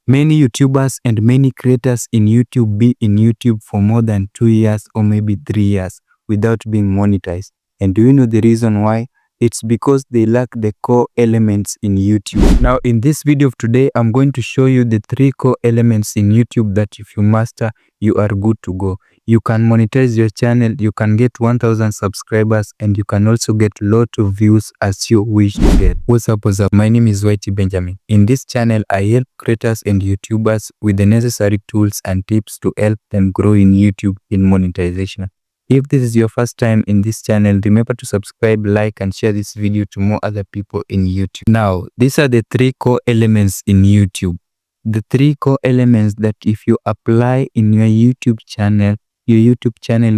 Many YouTubers and many creators in YouTube be in YouTube for more than 2 years or maybe 3 years without being monetized. And do you know the reason why? It's because they lack the core elements in YouTube. Now in this video of today, I'm going to show you the 3 core elements in YouTube that if you master, you are good to go. You can monetize your channel, you can get 1000 subscribers, and you can also get lot of views as you wish to get. What's up, what's up? My name is Whitey Benjamin. In this channel, I help creators and YouTubers with the necessary tools and tips to help them grow in YouTube in monetization. If this is your first time in this channel, remember to subscribe, like, and share this video to more other people in YouTube. Now, these are the 3 core elements in YouTube. The 3 core elements that if you apply in your YouTube channel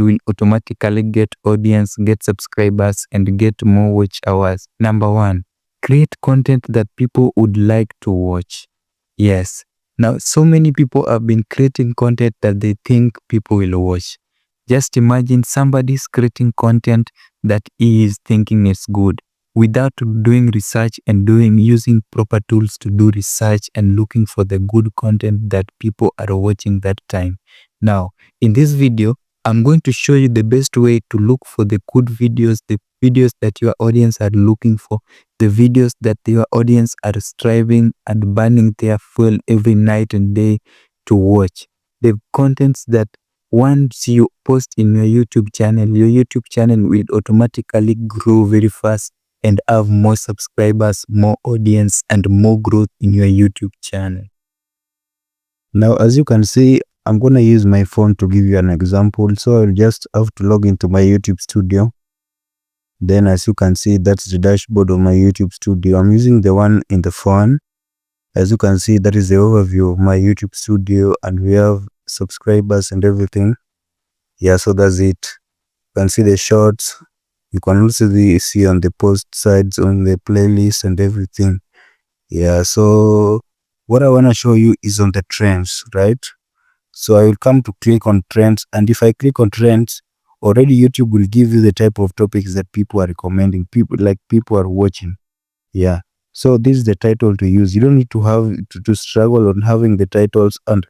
will automatically get audience, get subscribers, and get more watch hours. Number 1, create content that people would like to watch. Yes. Now, so many people have been creating content that they think people will watch. Just imagine somebody's creating content that he is thinking is good without doing research and using proper tools to do research and looking for the good content that people are watching that time. Now, in this video, I'm going to show you the best way to look for the good videos, the videos that your audience are looking for, the videos that your audience are striving and burning their fuel every night and day to watch. The contents that once you post in your YouTube channel will automatically grow very fast and have more subscribers, more audience, and more growth in your YouTube channel. Now, as you can see, I'm going to use my phone to give you an example. So I'll just have to log into my YouTube studio. Then as you can see, that's the dashboard of my YouTube studio. I'm using the one in the phone. As you can see, that is the overview of my YouTube studio, and we have subscribers and everything. Yeah, so that's it. You can see the shorts. You can also see on the post sides, on the playlist and everything. Yeah, so what I want to show you is on the trends, right? So I will come to click on trends, and if I click on trends, already YouTube will give you the type of topics that people are recommending, people are watching. Yeah, so this is the title to use. You don't need to have to struggle on having the titles and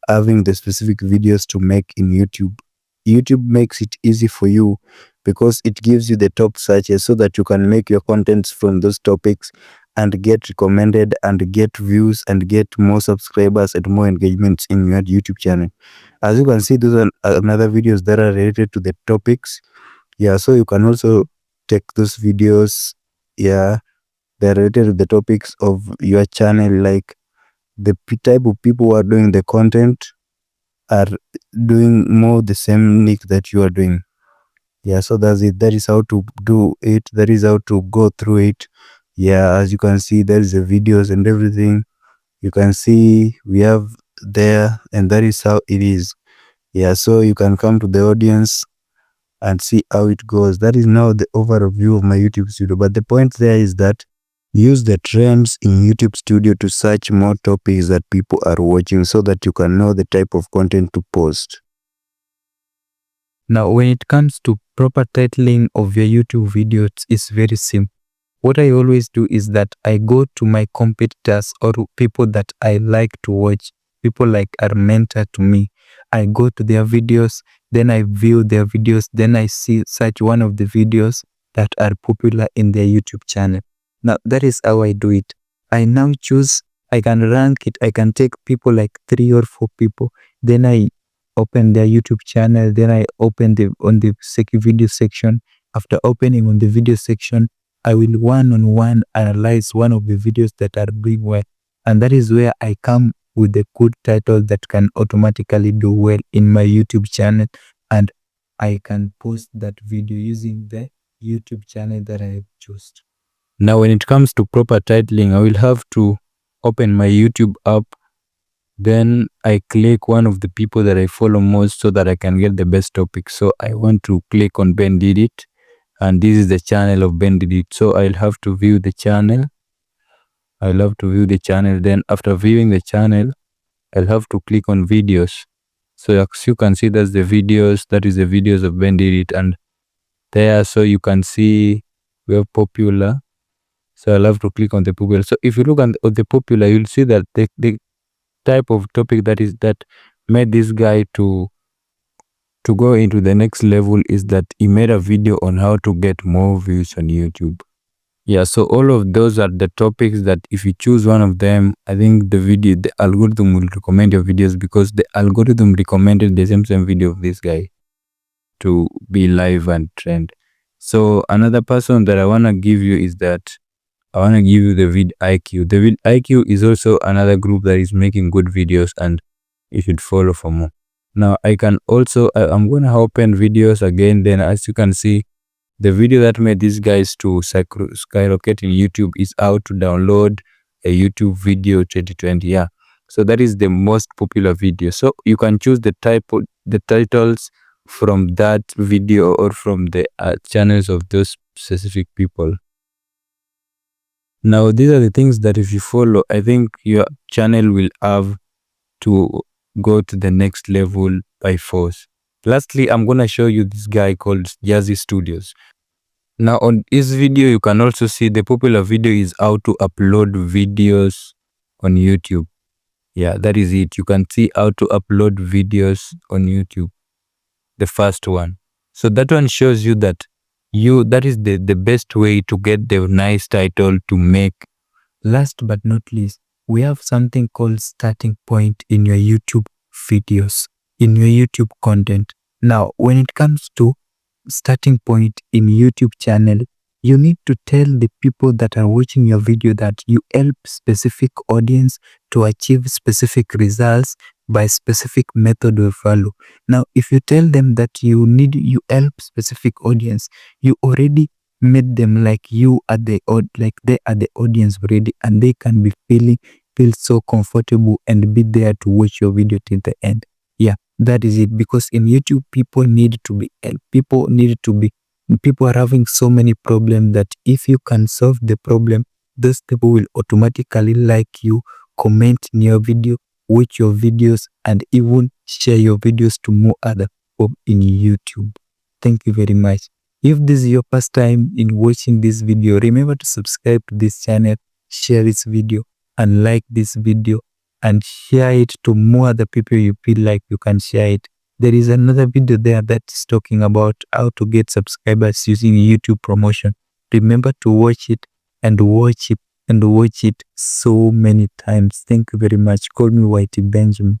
having the specific videos to make in YouTube. YouTube makes it easy for you because it gives you the top searches so that you can make your contents from those topics and get recommended and get views and get more subscribers and more engagements in your YouTube channel. As you can see, those are another videos that are related to the topics. Yeah, so you can also take those videos. Yeah, they're related to the topics of your channel, like the type of people who are doing the content are doing more the same nick that you are doing. Yeah, so that's it. That is how to do it. That is how to go through it. Yeah, as you can see, there is the videos and everything. You can see we have there, and that is how it is. Yeah, so you can come to the audience and see how it goes. That is now the overview of my YouTube studio. But the point there is that use the trends in YouTube studio to search more topics that people are watching so that you can know the type of content to post. Now, when it comes to proper titling of your YouTube videos, it's very simple. What I always do is that I go to my competitors or people that I like to watch, people like are mentor to me. I go to their videos, then I view their videos, then I search one of the videos that are popular in their YouTube channel. Now, that is how I do it. I now choose, I can rank it, I can take people like 3 or 4 people, then I open their YouTube channel, then I open on the video section. After opening on the video section, I will one-on-one analyze one of the videos that are doing well, and that is where I come with a good title that can automatically do well in my YouTube channel, and I can post that video using the YouTube channel that I have chosen. Now, when it comes to proper titling, I will have to open my YouTube app. Then I click one of the people that I follow most so that I can get the best topic. So I want to click on Ben Did It, and this is the channel of Ben Did It. So I'll have to view the channel. Then after viewing the channel, I'll have to click on videos. So as you can see, that's the videos. That is the videos of Ben Did It, and there, so you can see we have popular. So I'll have to click on the popular. So if you look at the popular, you'll see that the type of topic that made this guy to go into the next level is that he made a video on how to get more views on YouTube. Yeah, so all of those are the topics that if you choose one of them, I think the algorithm will recommend your videos, because the algorithm recommended the same video of this guy to be live and trend. So another person that I want to give you is that I want to give you the vidIQ. The vidIQ is also another group that is making good videos, and you should follow for more. Now I'm going to open videos again. Then as you can see, the video that made these guys to skyrocket in YouTube is how to download a YouTube video 2020. Yeah. So that is the most popular video. So you can choose the titles from that video or from the channels of those specific people. Now, these are the things that if you follow, I think your channel will have to go to the next level by force. Lastly, I'm going to show you this guy called Jazzy Studios. Now, on this video, you can also see the popular video is how to upload videos on YouTube. Yeah, that is it. You can see how to upload videos on YouTube. The first one. So that one shows you that that is the best way to get the nice title to make. Last but not least, we have something called starting point in your YouTube videos, in your YouTube content. Now, when it comes to starting point in YouTube channel, you need to tell the people that are watching your video that you help specific audience to achieve specific results by specific method of value. Now, if you tell them that you help specific audience, you already made them like you are they are the audience already, and they can be feel so comfortable and be there to watch your video till the end. Yeah, that is it. Because in YouTube, people need to be helped. People are having so many problems that if you can solve the problem, those people will automatically like you, comment in your video, watch your videos, and even share your videos to more other people in YouTube. Thank you very much. If this is your first time in watching this video, remember to subscribe to this channel, share this video, and like this video, and share it to more other people you feel like you can share it. There is another video there that's talking about how to get subscribers using YouTube promotion. Remember to watch it and watch it and watch it so many times. Thank you very much. Call me Whitey Benjamin.